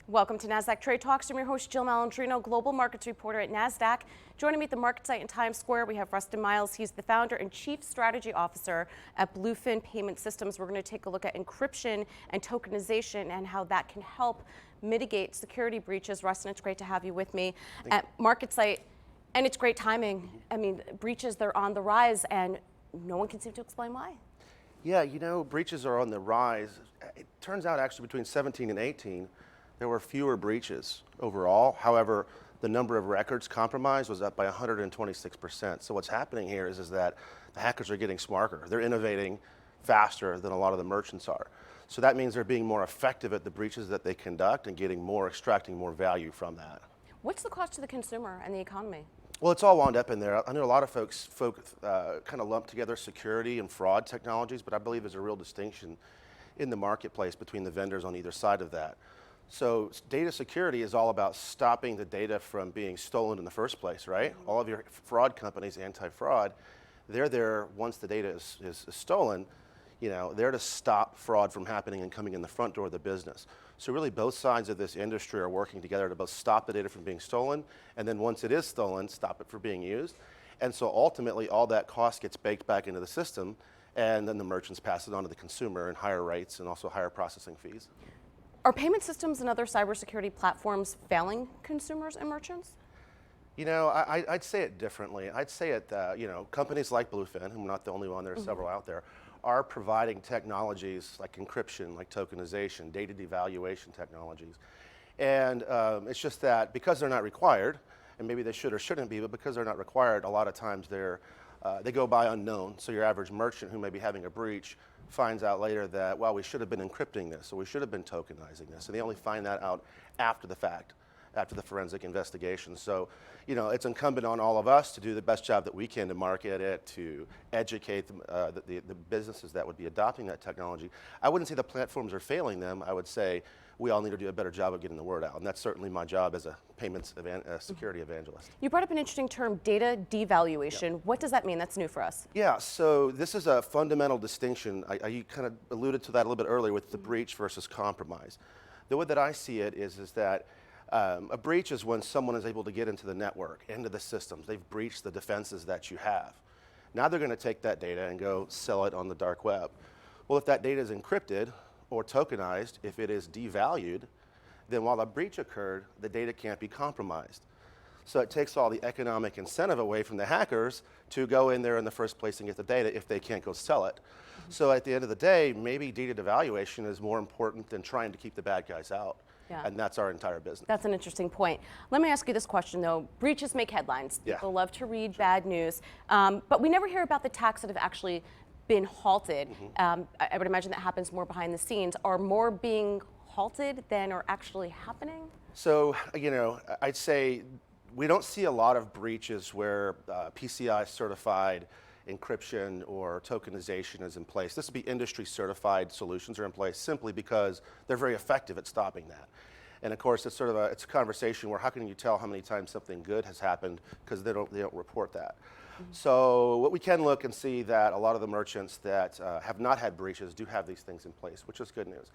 Welcome to Nasdaq Trade Talks. I'm your host, Jill Malandrino, Global Markets Reporter at Nasdaq. Joining me at the market site in Times Square, we have Rustin Miles. He's the founder and chief strategy officer at Bluefin Payment Systems. We're going to take a look at encryption and tokenization and how that can help mitigate security breaches. Rustin, it's great to have you with me at market site. And it's great timing. I mean, breaches, they're on the rise, and no one can seem to explain why. Yeah, you know, breaches are on the rise. It turns out actually between 17 and 18, there were fewer breaches overall. However, the number of records compromised was up by 126%. So what's happening here is that the hackers are getting smarter. They're innovating faster than a lot of the merchants are. So that means they're being more effective at the breaches that they conduct and extracting more value from that. What's the cost to the consumer and the economy? Well, it's all wound up in there. I know a lot of folks kind of lump together security and fraud technologies, but I believe there's a real distinction in the marketplace between the vendors on either side of that. So data security is all about stopping the data from being stolen in the first place, right? All of your fraud companies, anti-fraud, they're there once the data is stolen. You know, they're to stop fraud from happening and coming in the front door of the business. So really both sides of this industry are working together to both stop the data from being stolen, and then once it is stolen, stop it from being used. And so ultimately all that cost gets baked back into the system, and then the merchants pass it on to the consumer in higher rates and also higher processing fees. Are payment systems and other cybersecurity platforms failing consumers and merchants? You know, I'd say it differently. I'd say it, you know, companies like Bluefin, and we're not the only one, there are several out there, are providing technologies like encryption, like tokenization, data devaluation technologies. And it's just that because they're not required, and maybe they should or shouldn't be, but because they're not required, a lot of times they go by unknown. So your average merchant who may be having a breach finds out later that, well, we should have been encrypting this, or we should have been tokenizing this. And they only find that out after the fact, after the forensic investigation. So, you know, it's incumbent on all of us to do the best job that we can to market it, to educate the businesses that would be adopting that technology. I wouldn't say the platforms are failing them. I would say we all need to do a better job of getting the word out. And that's certainly my job as a payments security evangelist. You brought up an interesting term, data devaluation. Yep. What does that mean? That's new for us. Yeah, so this is a fundamental distinction. You kind of alluded to that a little bit earlier with the breach versus compromise. The way that I see it is that a breach is when someone is able to get into the network, into the systems. They've breached the defenses that you have. Now they're going to take that data and go sell it on the dark web. Well, if that data is encrypted or tokenized, if it is devalued, then while the breach occurred, the data can't be compromised. So it takes all the economic incentive away from the hackers to go in there in the first place and get the data if they can't go sell it. So at the end of the day, maybe data devaluation is more important than trying to keep the bad guys out. Yeah. And that's our entire business. That's an interesting point. Let me ask you this question, though. Breaches make headlines. Yeah. People love to read bad news. But we never hear about the attacks that have actually been halted. I would imagine that happens more behind the scenes. Are more being halted than are actually happening? So, you know, I'd say we don't see a lot of breaches where PCI certified encryption or tokenization is in place. This would be industry certified solutions are in place simply because they're very effective at stopping that. And of course, it's sort of it's a conversation where how can you tell how many times something good has happened because they don't report that. So what we can look and see that a lot of the merchants that have not had breaches do have these things in place, which is good news.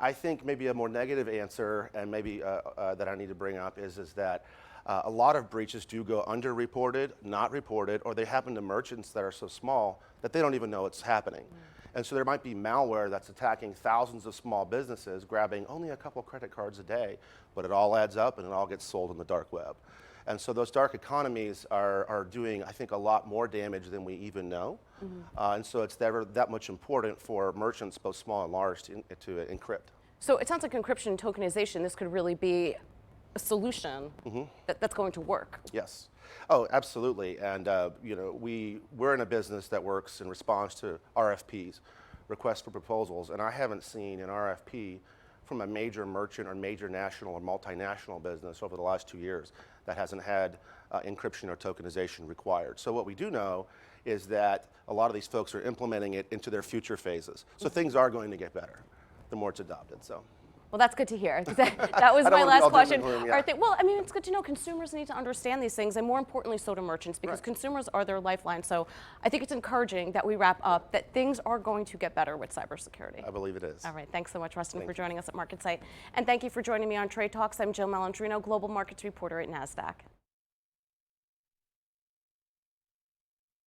I think maybe a more negative answer, and maybe that I need to bring up is that a lot of breaches do go underreported, not reported, or they happen to merchants that are so small that they don't even know it's happening. And so there might be malware that's attacking thousands of small businesses, grabbing only a couple credit cards a day, but it all adds up and it all gets sold on the dark web. And so those dark economies are doing, I think, a lot more damage than we even know. And so it's that much important for merchants, both small and large, to encrypt. So it sounds like encryption and tokenization, this could really be a solution that's going to work. Yes. Oh, absolutely. And you know, we're in a business that works in response to RFPs, requests for proposals, and I haven't seen an RFP from a major merchant or major national or multinational business over the last 2 years that hasn't had encryption or tokenization required. So what we do know is that a lot of these folks are implementing it into their future phases. So things are going to get better the more it's adopted. So. Well, that's good to hear. That was I don't my wanna be last all doom and question. gloom, yeah. Well, I mean, it's good to know consumers need to understand these things, and more importantly, so do merchants, because consumers are their lifeline. So I think it's encouraging that we wrap up that things are going to get better with cybersecurity. I believe it is. All right, thanks so much, Rustin, for joining us at MarketSite. And thank you for joining me on Trade Talks. I'm Jill Malandrino, Global Markets Reporter at Nasdaq.